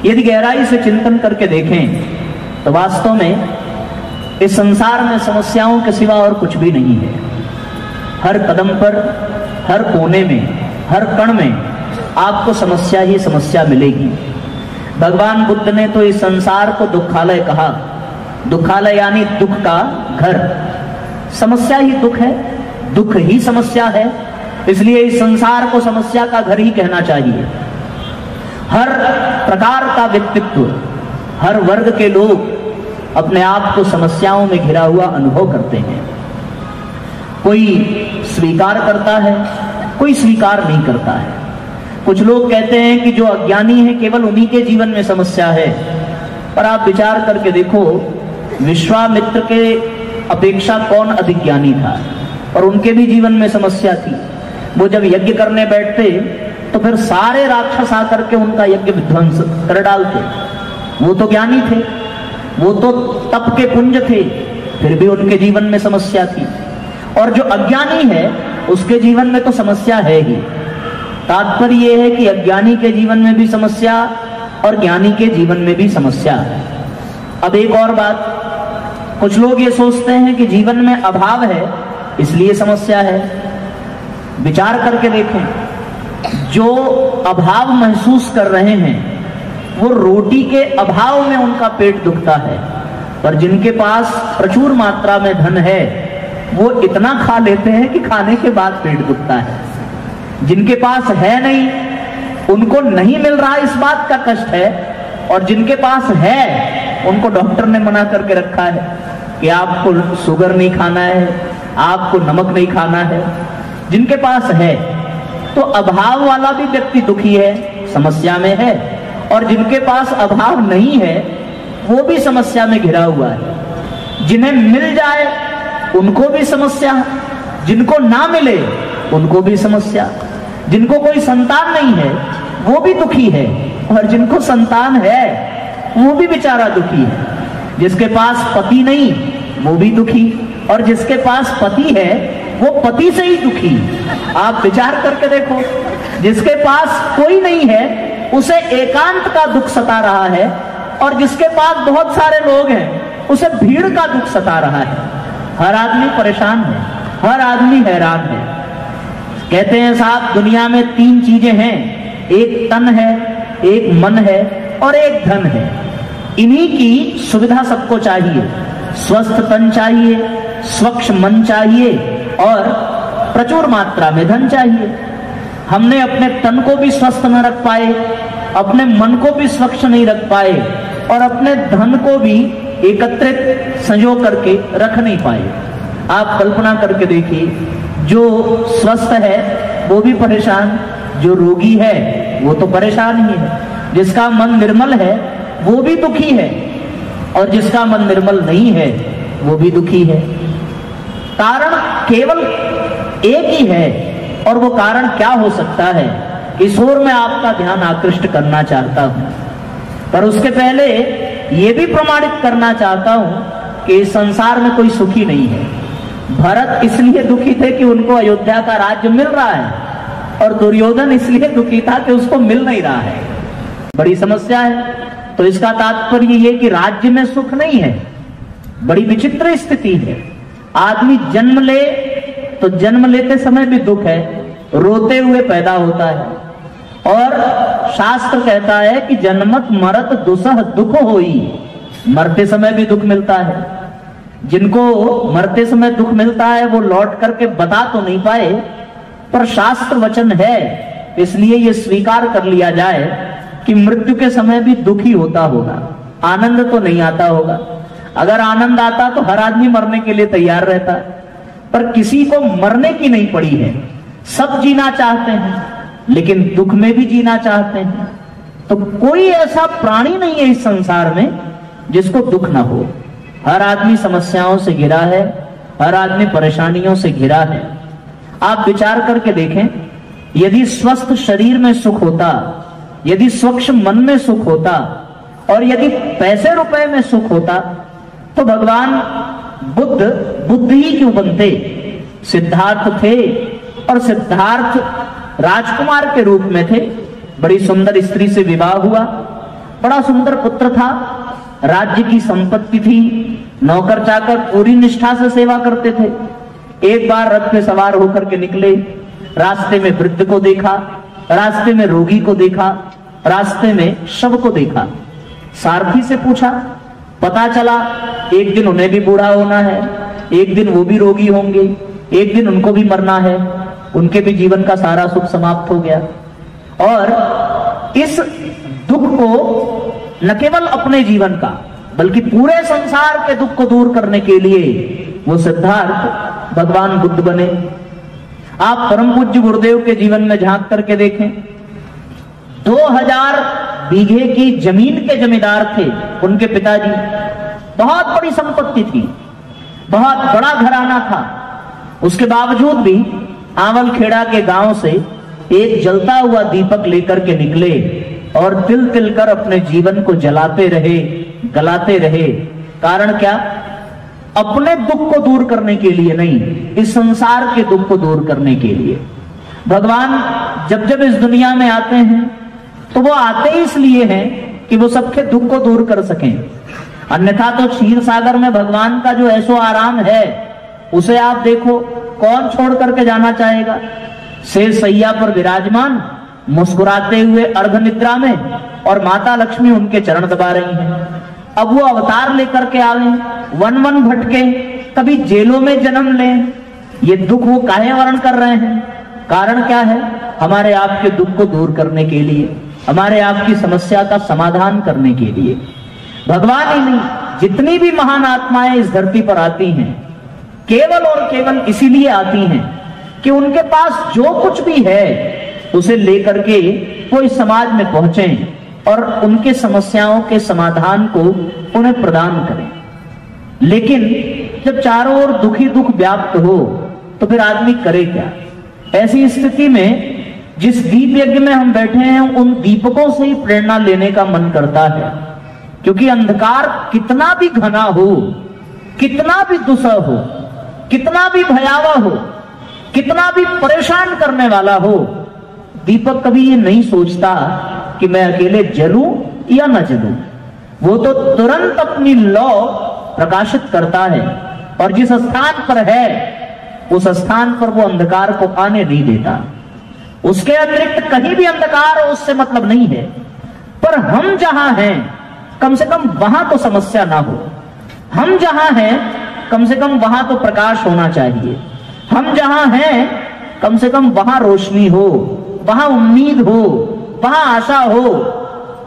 यदि गहराई से चिंतन करके देखें तो वास्तव में इस संसार में समस्याओं के सिवा और कुछ भी नहीं है। हर कदम पर, हर कोने में, हर कण में आपको समस्या ही समस्या मिलेगी। भगवान बुद्ध ने तो इस संसार को दुखालय कहा। दुखालय यानी दुख का घर। समस्या ही दुख है, दुख ही समस्या है, इसलिए इस संसार को समस्या का घर ही कहना चाहिए। हर प्रकार का व्यक्तित्व, हर वर्ग के लोग अपने आप को समस्याओं में घिरा हुआ अनुभव करते हैं। कोई स्वीकार करता है, कोई स्वीकार नहीं करता है। कुछ लोग कहते हैं कि जो अज्ञानी है केवल उन्हीं के जीवन में समस्या है, पर आप विचार करके देखो, विश्वामित्र के अपेक्षा कौन अधिक ज्ञानी था और उनके भी जीवन में समस्या थी। वो जब यज्ञ करने बैठते तो फिर सारे राक्षस आकर के उनका यज्ञ विध्वंस कर डालते। वो तो ज्ञानी थे, वो तो तप के पुंज थे, फिर भी उनके जीवन में समस्या थी। और जो अज्ञानी है उसके जीवन में तो समस्या है ही। तात्पर्य यह है कि अज्ञानी के जीवन में भी समस्या और ज्ञानी के जीवन में भी समस्या है। अब एक और बात, कुछ लोग ये सोचते हैं कि जीवन में अभाव है इसलिए समस्या है। विचार करके देखें, जो अभाव महसूस कर रहे हैं वो रोटी के अभाव में उनका पेट दुखता है, पर जिनके पास प्रचुर मात्रा में धन है वो इतना खा लेते हैं कि खाने के बाद पेट दुखता है। जिनके पास है नहीं, उनको नहीं मिल रहा इस बात का कष्ट है, और जिनके पास है उनको डॉक्टर ने मना करके रखा है कि आपको शुगर नहीं खाना है, आपको नमक नहीं खाना है। जिनके पास है तो अभाव वाला भी व्यक्ति दुखी है, समस्या में है, और जिनके पास अभाव नहीं है वो भी समस्या में घिरा हुआ है। जिन्हें मिल जाए उनको भी समस्या, जिनको ना मिले उनको भी समस्या। जिनको कोई संतान नहीं है वो भी दुखी है, और जिनको संतान है वो भी बेचारा दुखी है। जिसके पास पति नहीं वो भी दुखी, और जिसके पास पति है वो पति से ही दुखी। आप विचार करके देखो, जिसके पास कोई नहीं है उसे एकांत का दुख सता रहा है, और जिसके पास बहुत सारे लोग हैं उसे भीड़ का दुख सता रहा है। हर आदमी परेशान है, हर आदमी हैरान है। कहते हैं साहब, दुनिया में 3 चीजें हैं, एक तन है, एक मन है और एक धन है। इन्हीं की सुविधा सबको चाहिए। स्वस्थ तन चाहिए, स्वच्छ मन चाहिए और प्रचुर मात्रा में धन चाहिए। हमने अपने तन को भी स्वस्थ न रख पाए, अपने मन को भी स्वच्छ नहीं रख पाए, और अपने धन को भी एकत्रित संजो करके रख नहीं पाए। आप कल्पना करके देखिए, जो स्वस्थ है वो भी परेशान, जो रोगी है वो तो परेशान ही है, जिसका मन निर्मल है वो भी दुखी है, और जिसका मन निर्मल नहीं है वो भी दुखी है। कारण केवल एक ही है, और वो कारण क्या हो सकता है, इस ओर मैं आपका ध्यान आकृष्ट करना चाहता हूं। पर उसके पहले ये भी प्रमाणित करना चाहता हूं कि इस संसार में कोई सुखी नहीं है। भरत इसलिए दुखी थे कि उनको अयोध्या का राज्य मिल रहा है, और दुर्योधन इसलिए दुखी था कि उसको मिल नहीं रहा है। बड़ी समस्या है। तो इसका तात्पर्य ये कि राज्य में सुख नहीं है। बड़ी विचित्र स्थिति है। आदमी जन्म ले तो जन्म लेते समय भी दुख है, रोते हुए पैदा होता है, और शास्त्र कहता है कि जन्मत मरत दुसह दुख होई, मरते समय भी दुख मिलता है। जिनको मरते समय दुख मिलता है वो लौट करके बता तो नहीं पाए, पर शास्त्र वचन है, इसलिए ये स्वीकार कर लिया जाए कि मृत्यु के समय भी दुख ही होता होगा, आनंद तो नहीं आता होगा। अगर आनंद आता तो हर आदमी मरने के लिए तैयार रहता, पर किसी को मरने की नहीं पड़ी है। सब जीना चाहते हैं, लेकिन दुख में भी जीना चाहते हैं। तो कोई ऐसा प्राणी नहीं है इस संसार में जिसको दुख ना हो। हर आदमी समस्याओं से घिरा है, हर आदमी परेशानियों से घिरा है। आप विचार करके देखें, यदि स्वस्थ शरीर में सुख होता, यदि स्वच्छ मन में सुख होता, और यदि पैसे रुपए में सुख होता, तो भगवान बुद्ध ही क्यों बनते। सिद्धार्थ थे, और सिद्धार्थ राजकुमार के रूप में थे। बड़ी सुंदर स्त्री से विवाह हुआ, बड़ा सुंदर पुत्र था, राज्य की संपत्ति थी, नौकर चाकर पूरी निष्ठा से सेवा करते थे। एक बार रथ पे सवार होकर के निकले, रास्ते में वृद्ध को देखा, रास्ते में रोगी को देखा, रास्ते में शव को देखा। सारथी से पूछा, पता चला एक दिन उन्हें भी बूढ़ा होना है, एक दिन वो भी रोगी होंगे, एक दिन उनको भी मरना है, उनके भी जीवन का सारा सुख समाप्त हो गया। और इस दुख को न केवल अपने जीवन का बल्कि पूरे संसार के दुख को दूर करने के लिए वो सिद्धार्थ भगवान बुद्ध बने। आप परम पूज्य गुरुदेव के जीवन में झांक करके देखें, 2000 बीघे की जमीन के जमींदार थे उनके पिताजी। बहुत बड़ी संपत्ति थी, बहुत बड़ा घराना था। उसके बावजूद भी आंवल खेड़ा के गांव से एक जलता हुआ दीपक लेकर के निकले और तिल तिल कर अपने जीवन को जलाते रहे, गलाते रहे। कारण क्या? अपने दुख को दूर करने के लिए नहीं, इस संसार के दुख को दूर करने के लिए। भगवान जब जब इस दुनिया में आते हैं तो वो आते इसलिए हैं कि वो सबके दुख को दूर कर सकें। अन्यथा तो क्षीर सागर में भगवान का जो ऐसो आराम है उसे आप देखो, कौन छोड़ करके जाना चाहेगा? शेर सैया पर विराजमान, मुस्कुराते हुए अर्ध निद्रा में, और माता लक्ष्मी उनके चरण दबा रही हैं। अब वो अवतार लेकर के आवे, वन वन भटके, कभी जेलों में जन्म लें, ये दुख वो काहे वर्ण कर रहे हैं? कारण क्या है? हमारे आपके दुख को दूर करने के लिए, हमारे आपकी समस्या का समाधान करने के लिए। भगवान ही नहीं, जितनी भी महान आत्माएं इस धरती पर आती हैं केवल और केवल इसीलिए आती हैं कि उनके पास जो कुछ भी है उसे लेकर के वो इस समाज में पहुंचे और उनके समस्याओं के समाधान को उन्हें प्रदान करें। लेकिन जब चारों ओर दुखी दुख व्याप्त हो तो फिर आदमी करे क्या? ऐसी स्थिति में जिस दीप यज्ञ में हम बैठे हैं उन दीपकों से ही प्रेरणा लेने का मन करता है, क्योंकि अंधकार कितना भी घना हो, कितना भी दुस्सह हो, कितना भी भयावह हो, कितना भी परेशान करने वाला हो, दीपक कभी ये नहीं सोचता कि मैं अकेले जलूं या न जलूं। वो तो तुरंत अपनी लौ प्रकाशित करता है और जिस स्थान पर है उस स्थान पर वो अंधकार को आने नहीं देता। उसके अतिरिक्त कहीं भी अंधकार हो उससे मतलब नहीं है। पर हम जहां हैं कम से कम वहां तो समस्या ना हो। हम जहां हैं कम से कम वहां तो प्रकाश होना चाहिए। हम जहां हैं कम से कम वहां रोशनी हो, वहां उम्मीद हो, वहां आशा हो,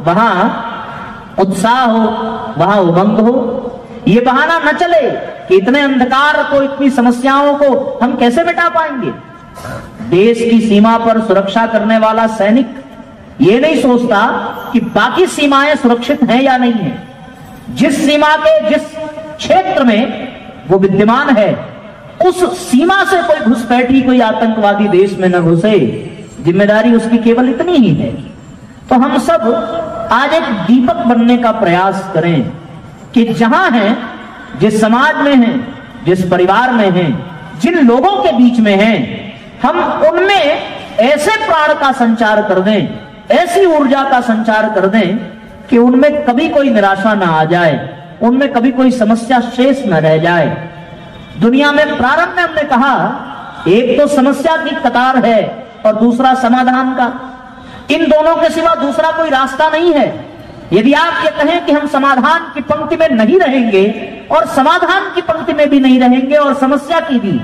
वहां उत्साह हो, वहां उमंग हो। ये बहाना न चले कि इतने अंधकार को, इतनी समस्याओं को हम कैसे मिटा पाएंगे। देश की सीमा पर सुरक्षा करने वाला सैनिक ये नहीं सोचता कि बाकी सीमाएं सुरक्षित हैं या नहीं है। जिस सीमा के जिस क्षेत्र में वो विद्यमान है उस सीमा से कोई घुसपैठी, कोई आतंकवादी देश में न घुसे, जिम्मेदारी उसकी केवल इतनी ही है। तो हम सब आज एक दीपक बनने का प्रयास करें कि जहां हैं, जिस समाज में हैं, जिस परिवार में हैं, जिन लोगों के बीच में हैं, हम उनमें ऐसे प्राण का संचार कर दें, ऐसी ऊर्जा का संचार कर दें कि उनमें कभी कोई निराशा ना आ जाए, उनमें कभी कोई समस्या शेष न रह जाए। दुनिया में प्रारंभ में हमने कहा एक तो समस्या की कतार है और दूसरा समाधान का। इन दोनों के सिवा दूसरा कोई रास्ता नहीं है। यदि आप ये कहें कि हम समाधान की पंक्ति में नहीं रहेंगे और समाधान की पंक्ति में भी नहीं रहेंगे और समस्या की भी,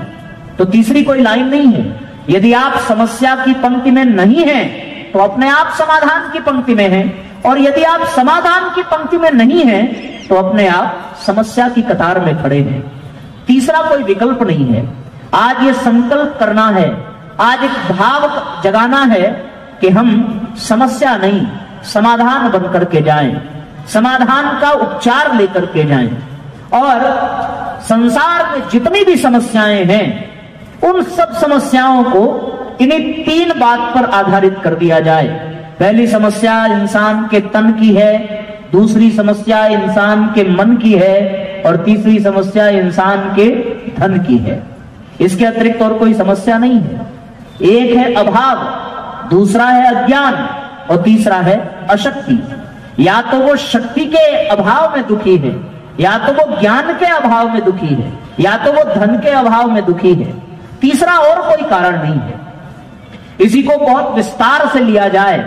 तो तीसरी कोई लाइन नहीं है। यदि आप समस्या की पंक्ति में नहीं हैं तो अपने आप समाधान की पंक्ति में हैं, और यदि आप समाधान की पंक्ति में नहीं हैं तो अपने आप समस्या की कतार में खड़े हैं। तीसरा कोई विकल्प नहीं है। आज ये संकल्प करना है, आज एक भाव जगाना है कि हम समस्या नहीं समाधान बन करके जाएं, समाधान का उपचार लेकर के जाएं, और संसार में जितनी भी समस्याएं हैं उन सब समस्याओं को इन्हीं तीन बात पर आधारित कर दिया जाए। पहली समस्या इंसान के तन की है, दूसरी समस्या इंसान के मन की है, और तीसरी समस्या इंसान के धन की है। इसके अतिरिक्त और कोई समस्या नहीं है। एक है अभाव, दूसरा है अज्ञान और तीसरा है अशक्ति। या तो वो शक्ति के अभाव में दुखी है, या तो वो ज्ञान के अभाव में दुखी है, या तो वो धन के अभाव में दुखी है। तीसरा और कोई कारण नहीं है। इसी को बहुत विस्तार से लिया जाए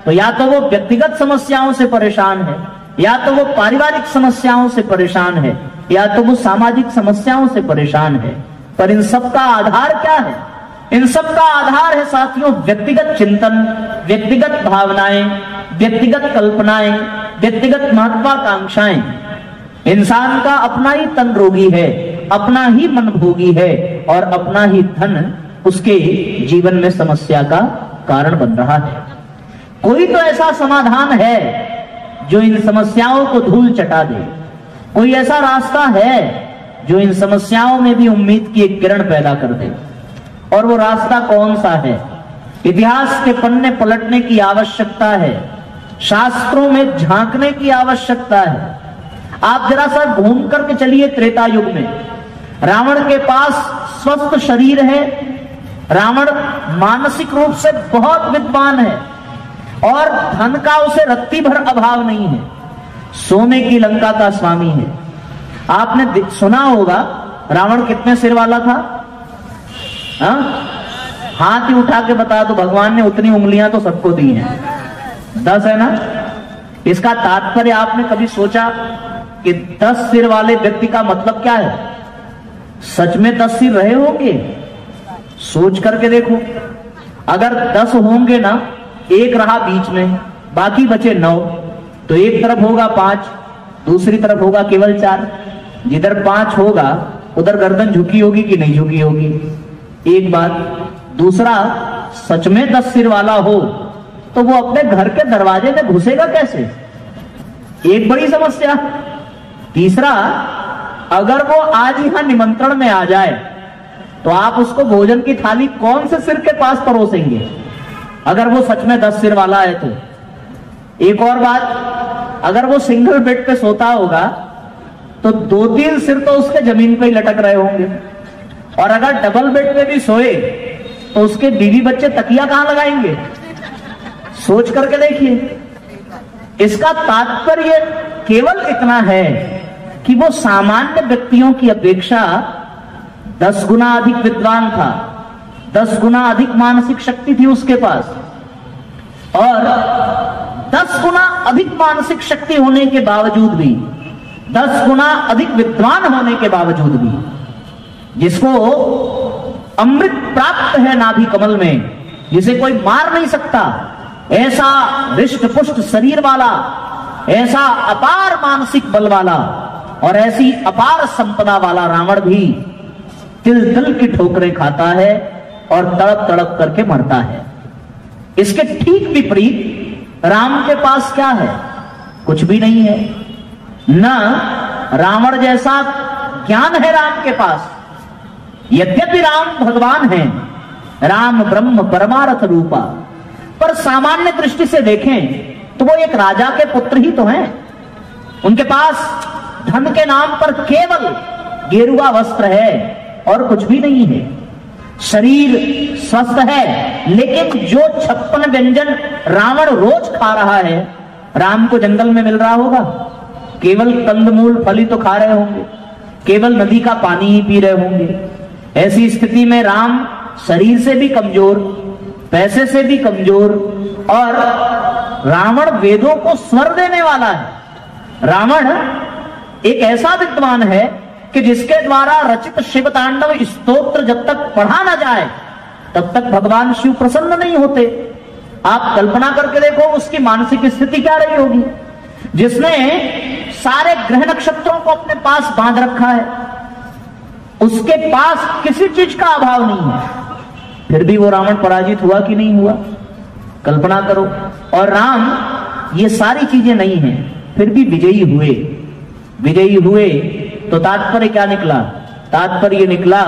तो या तो वो व्यक्तिगत समस्याओं से परेशान है, या तो वो पारिवारिक समस्याओं से परेशान है, या तो वो सामाजिक समस्याओं से परेशान है। पर इन सब का आधार क्या है? इन सब का आधार है साथियों व्यक्तिगत चिंतन, व्यक्तिगत भावनाएं, व्यक्तिगत कल्पनाएं, व्यक्तिगत महत्वाकांक्षाएं। इंसान का अपना ही तन रोगी है, अपना ही मन भोगी है, और अपना ही धन उसके जीवन में समस्या का कारण बन रहा है। कोई तो ऐसा समाधान है जो इन समस्याओं को धूल चटा दे। कोई ऐसा रास्ता है जो इन समस्याओं में भी उम्मीद की एक किरण पैदा कर दे। और वो रास्ता कौन सा है? इतिहास के पन्ने पलटने की आवश्यकता है, शास्त्रों में झांकने की आवश्यकता है। आप जरा सा घूम करके चलिए त्रेता युग में। रावण के पास स्वस्थ शरीर है, रावण मानसिक रूप से बहुत विद्वान है, और धन का उसे रत्ती भर अभाव नहीं है। सोने की लंका का स्वामी है। आपने सुना होगा रावण कितने सिर वाला था? हाथ ही उठा के बता दो, भगवान ने उतनी उंगलियां तो सबको दी हैं, 10 है ना। इसका तात्पर्य आपने कभी सोचा कि 10 सिर वाले व्यक्ति का मतलब क्या है? सच में 10 सिर रहे होंगे? सोच करके देखो। अगर 10 होंगे ना, एक रहा बीच में, बाकी बचे 9, तो एक तरफ होगा 5, दूसरी तरफ होगा केवल 4। जिधर 5 होगा उधर गर्दन झुकी होगी कि नहीं झुकी होगी? एक बात। दूसरा, सच में 10 सिर वाला हो तो वो अपने घर के दरवाजे में घुसेगा कैसे? एक बड़ी समस्या। तीसरा, अगर वो आज यहां निमंत्रण में आ जाए तो आप उसको भोजन की थाली कौन से सिर के पास परोसेंगे, अगर वो सच में 10 सिर वाला है तो? एक और बात, अगर वो सिंगल बेड पे सोता होगा तो 2-3 सिर तो उसके जमीन पे ही लटक रहे होंगे, और अगर डबल बेड पे भी सोए तो उसके बीवी बच्चे तकिया कहां लगाएंगे? सोच करके देखिए। इसका तात्पर्य केवल इतना है कि वो सामान्य व्यक्तियों की अपेक्षा 10 गुना अधिक विद्वान था, 10 गुना अधिक मानसिक शक्ति थी उसके पास, और 10 गुना अधिक मानसिक शक्ति होने के बावजूद भी, 10 गुना अधिक विद्वान होने के बावजूद भी, जिसको अमृत प्राप्त है नाभि कमल में, जिसे कोई मार नहीं सकता, ऐसा हृष्ट पुष्ट शरीर वाला, ऐसा अपार मानसिक बल वाला और ऐसी अपार संपदा वाला रावण भी तिल तिल की ठोकरें खाता है और तड़प तड़प करके मरता है। इसके ठीक विपरीत राम के पास क्या है? कुछ भी नहीं है। न रावण जैसा ज्ञान है राम के पास। यद्यपि राम भगवान है, राम ब्रह्म परमार्थ रूपा, पर सामान्य दृष्टि से देखें तो वो एक राजा के पुत्र ही तो हैं। उनके पास धन के नाम पर केवल गेरुआ वस्त्र है और कुछ भी नहीं है। शरीर स्वस्थ है, लेकिन जो 56 व्यंजन रावण रोज खा रहा है, राम को जंगल में मिल रहा होगा? केवल कंदमूल फली तो खा रहे होंगे, केवल नदी का पानी ही पी रहे होंगे। ऐसी स्थिति में राम शरीर से भी कमजोर, पैसे से भी कमजोर, और रावण वेदों को स्वर देने वाला है। रावण एक ऐसा विद्वान है कि जिसके द्वारा रचित शिव तांडव स्तोत्र जब तक पढ़ा ना जाए तब तक भगवान शिव प्रसन्न नहीं होते। आप कल्पना करके देखो उसकी मानसिक स्थिति क्या रही होगी, जिसने सारे ग्रह नक्षत्रों को अपने पास बांध रखा है, उसके पास किसी चीज का अभाव नहीं है, फिर भी वो रावण पराजित हुआ कि नहीं हुआ? कल्पना करो। और राम ये सारी चीजें नहीं हैं, फिर भी विजयी हुए। विजयी हुए तो तात्पर्य क्या निकला? तात्पर्य निकला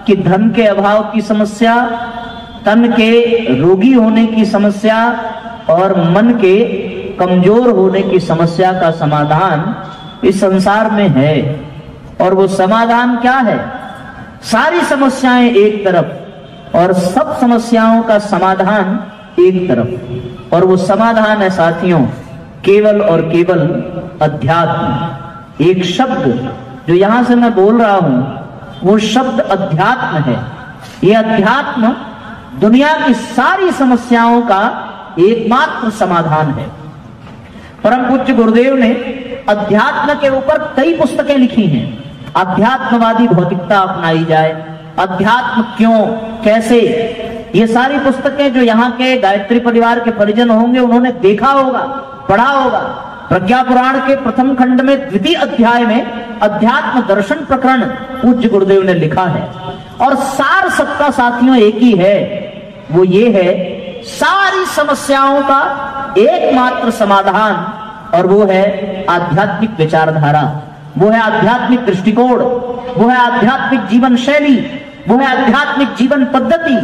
कि धन के अभाव की समस्या, तन के रोगी होने की समस्या और मन के कमजोर होने की समस्या का समाधान इस संसार में है। और वो समाधान क्या है? सारी समस्याएं एक तरफ और सब समस्याओं का समाधान एक तरफ। और वो समाधान है साथियों केवल और केवल अध्यात्म। एक शब्द जो यहां से मैं बोल रहा हूं वो शब्द अध्यात्म है। ये अध्यात्म दुनिया की सारी समस्याओं का एकमात्र समाधान है। परम पूज्य गुरुदेव ने अध्यात्म के ऊपर कई पुस्तकें लिखी हैं। अध्यात्मवादी भौतिकता अपनाई जाए, अध्यात्म क्यों, कैसे, ये सारी पुस्तकें जो यहाँ के गायत्री परिवार के परिजन होंगे उन्होंने देखा होगा, पढ़ा होगा। प्रज्ञा पुराण के प्रथम खंड में द्वितीय अध्याय में अध्यात्म दर्शन प्रकरण पूज्य गुरुदेव ने लिखा है। और सार सबका साथियों एक ही है, वो ये है सारी समस्याओं का एकमात्र समाधान, और वो है आध्यात्मिक विचारधारा, वो है आध्यात्मिक दृष्टिकोण, वो है आध्यात्मिक जीवन शैली, वो है आध्यात्मिक जीवन पद्धति,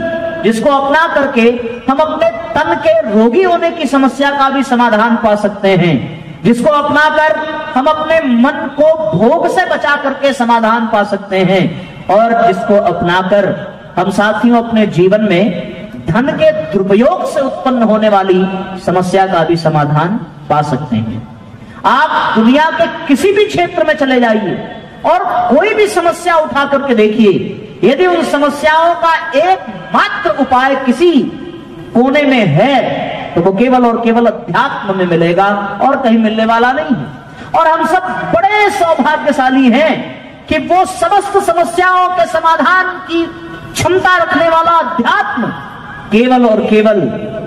जिसको अपना करके हम अपने तन के रोगी होने की समस्या का भी समाधान पा सकते हैं, जिसको अपनाकर हम अपने मन को भोग से बचा करके समाधान पा सकते हैं, और जिसको अपनाकर हम साथियों अपने जीवन में धन के दुरुपयोग से उत्पन्न होने वाली समस्या का भी समाधान पा सकते हैं। आप दुनिया के किसी भी क्षेत्र में चले जाइए और कोई भी समस्या उठा करके देखिए, यदि उन समस्याओं का एकमात्र उपाय किसी कोने में है तो वो केवल और केवल अध्यात्म में मिलेगा और कहीं मिलने वाला नहीं है। और हम सब बड़े सौभाग्यशाली हैं कि वो समस्त समस्याओं के समाधान की क्षमता रखने वाला अध्यात्म केवल और केवल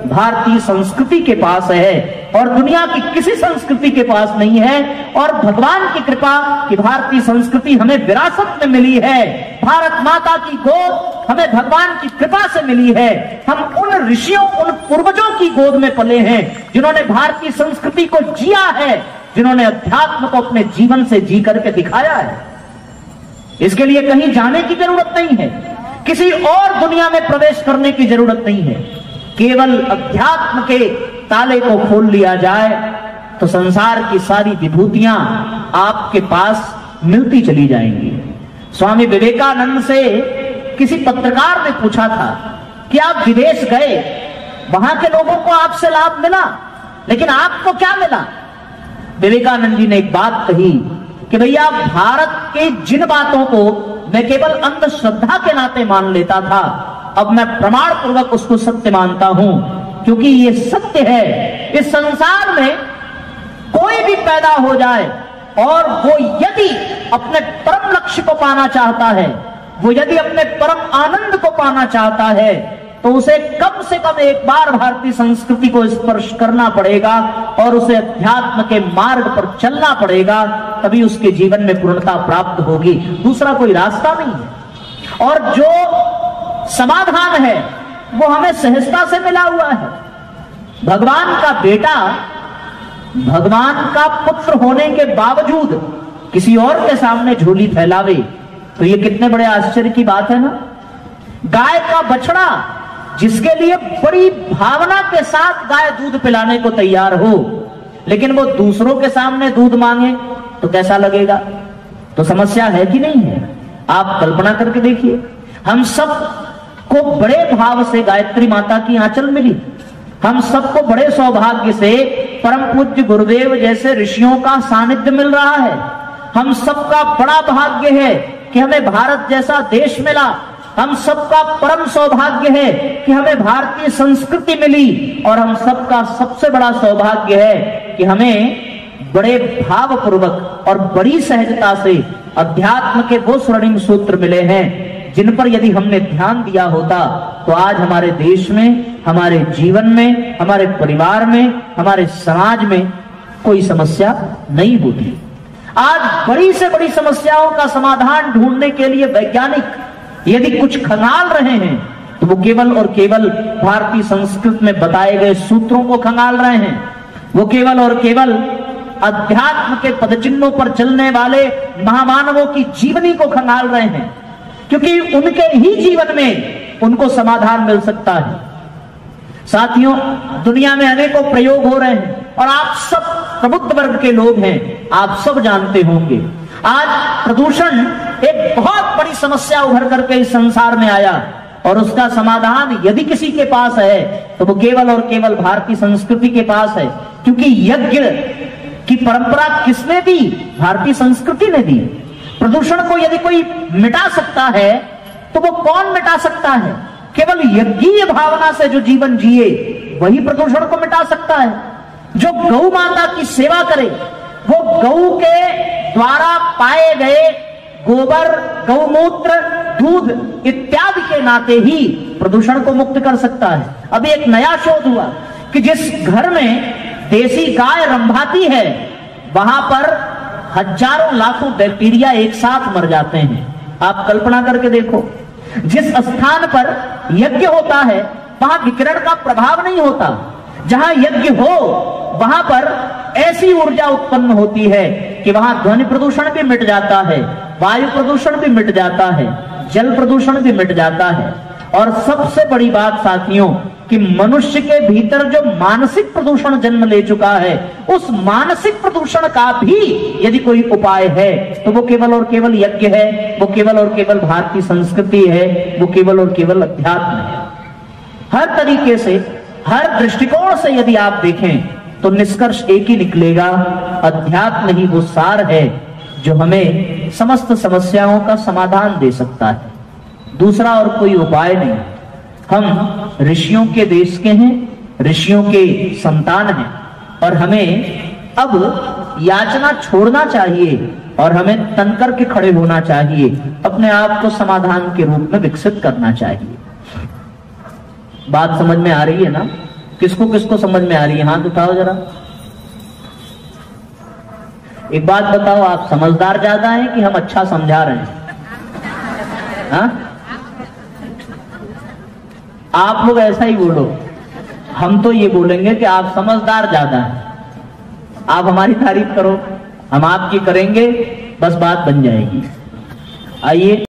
भारतीय संस्कृति के पास है और दुनिया की किसी संस्कृति के पास नहीं है। और भगवान की कृपा कि भारतीय संस्कृति हमें विरासत में मिली है, भारत माता की गोद हमें भगवान की कृपा से मिली है। हम उन ऋषियों, उन पूर्वजों की गोद में पले हैं जिन्होंने भारतीय संस्कृति को जिया है, जिन्होंने अध्यात्म को अपने जीवन से जी करके दिखाया है। इसके लिए कहीं जाने की जरूरत नहीं है, किसी और दुनिया में प्रवेश करने की जरूरत नहीं है। केवल अध्यात्म के ताले को खोल लिया जाए तो संसार की सारी विभूतियां आपके पास मिलती चली जाएंगी। स्वामी विवेकानंद से किसी पत्रकार ने पूछा था कि आप विदेश गए, वहां के लोगों को आपसे लाभ मिला, लेकिन आपको क्या मिला? विवेकानंद जी ने एक बात कही कि भैया भारत के जिन बातों को मैं केवल अंधश्रद्धा के नाते मान लेता था, अब मैं प्रमाण पूर्वक उसको सत्य मानता हूं, क्योंकि ये सत्य है। इस संसार में कोई भी पैदा हो जाए और वो यदि अपने परम लक्ष्य को पाना चाहता है, वो यदि अपने परम आनंद को पाना चाहता है, तो उसे कम से कम एक बार भारतीय संस्कृति को स्पर्श करना पड़ेगा और उसे अध्यात्म के मार्ग पर चलना पड़ेगा, तभी उसके जीवन में पूर्णता प्राप्त होगी। दूसरा कोई रास्ता नहीं है। और जो समाधान है वो हमें सहजता से मिला हुआ है। भगवान का बेटा, भगवान का पुत्र होने के बावजूद किसी और के सामने झोली फैलावे तो ये कितने बड़े आश्चर्य की बात है ना। गाय का बछड़ा जिसके लिए बड़ी भावना के साथ गाय दूध पिलाने को तैयार हो, लेकिन वो दूसरों के सामने दूध मांगे तो कैसा लगेगा? तो समस्या है कि नहीं है? आप कल्पना करके देखिए। हम सब को बड़े भाव से गायत्री माता की आंचल मिली, हम सबको बड़े सौभाग्य से परम पूज्य गुरुदेव जैसे ऋषियों का सानिध्य मिल रहा है। हम सबका बड़ा भाग्य है कि हमें भारत जैसा देश मिला। हम सबका परम सौभाग्य है कि हमें भारतीय संस्कृति मिली, और हम सबका सबसे बड़ा सौभाग्य है कि हमें बड़े भाव पूर्वक और बड़ी सहजता से अध्यात्म के वो स्वर्णिम सूत्र मिले हैं जिन पर यदि हमने ध्यान दिया होता तो आज हमारे देश में, हमारे जीवन में, हमारे परिवार में, हमारे समाज में कोई समस्या नहीं होती। आज बड़ी से बड़ी समस्याओं का समाधान ढूंढने के लिए वैज्ञानिक यदि कुछ खंगाल रहे हैं तो वो केवल और केवल भारतीय संस्कृति में बताए गए सूत्रों को खंगाल रहे हैं। वो केवल और केवल अध्यात्म के पदचिन्हों पर चलने वाले महामानवों की जीवनी को खंगाल रहे हैं, क्योंकि उनके ही जीवन में उनको समाधान मिल सकता है। साथियों, दुनिया में अनेकों प्रयोग हो रहे हैं और आप सब प्रबुद्ध वर्ग के लोग हैं, आप सब जानते होंगे आज प्रदूषण एक बहुत बड़ी समस्या उभर करके इस संसार में आया। और उसका समाधान यदि किसी के पास है तो वो केवल और केवल भारतीय संस्कृति के पास है, क्योंकि यज्ञ की परंपरा किसने दी? भारतीय संस्कृति ने दी। प्रदूषण को यदि कोई मिटा सकता है तो वो कौन मिटा सकता है? केवल यज्ञीय भावना से जो जीवन जिए वही प्रदूषण को मिटा सकता है। जो गौ माता की सेवा करे वो गौ के द्वारा पाए गए गोबर, गौमूत्र, दूध इत्यादि के नाते ही प्रदूषण को मुक्त कर सकता है। अभी एक नया शोध हुआ कि जिस घर में देसी गाय रंभाती है वहां पर हजारों लाखों बैक्टीरिया एक साथ मर जाते हैं। आप कल्पना करके देखो, जिस स्थान पर यज्ञ होता है वहां विकिरण का प्रभाव नहीं होता। जहां यज्ञ हो वहां पर ऐसी ऊर्जा उत्पन्न होती है कि वहां ध्वनि प्रदूषण भी मिट जाता है, वायु प्रदूषण भी मिट जाता है, जल प्रदूषण भी मिट जाता है। और सबसे बड़ी बात साथियों कि मनुष्य के भीतर जो मानसिक प्रदूषण जन्म ले चुका है, उस मानसिक प्रदूषण का भी यदि कोई उपाय है तो वो केवल और केवल यज्ञ है, वो केवल और केवल भारतीय संस्कृति है, वो केवल और केवल अध्यात्म है। हर तरीके से, हर दृष्टिकोण से यदि आप देखें तो निष्कर्ष एक ही निकलेगा, अध्यात्म ही वो सार है जो हमें समस्त समस्याओं का समाधान दे सकता है। दूसरा और कोई उपाय नहीं। हम ऋषियों के देश के हैं, ऋषियों के संतान हैं और हमें अब याचना छोड़ना चाहिए और हमें तन करके खड़े होना चाहिए, अपने आप को समाधान के रूप में विकसित करना चाहिए। बात समझ में आ रही है ना? किसको किसको समझ में आ रही है? हाथ उठाओ जरा। एक बात बताओ, आप समझदार ज्यादा हैं कि हम अच्छा समझा रहे हैं? हाँ? आप लोग ऐसा ही बोलो, हम तो ये बोलेंगे कि आप समझदार ज्यादा हैं। आप हमारी तारीफ करो, हम आपकी करेंगे, बस बात बन जाएगी। आइए।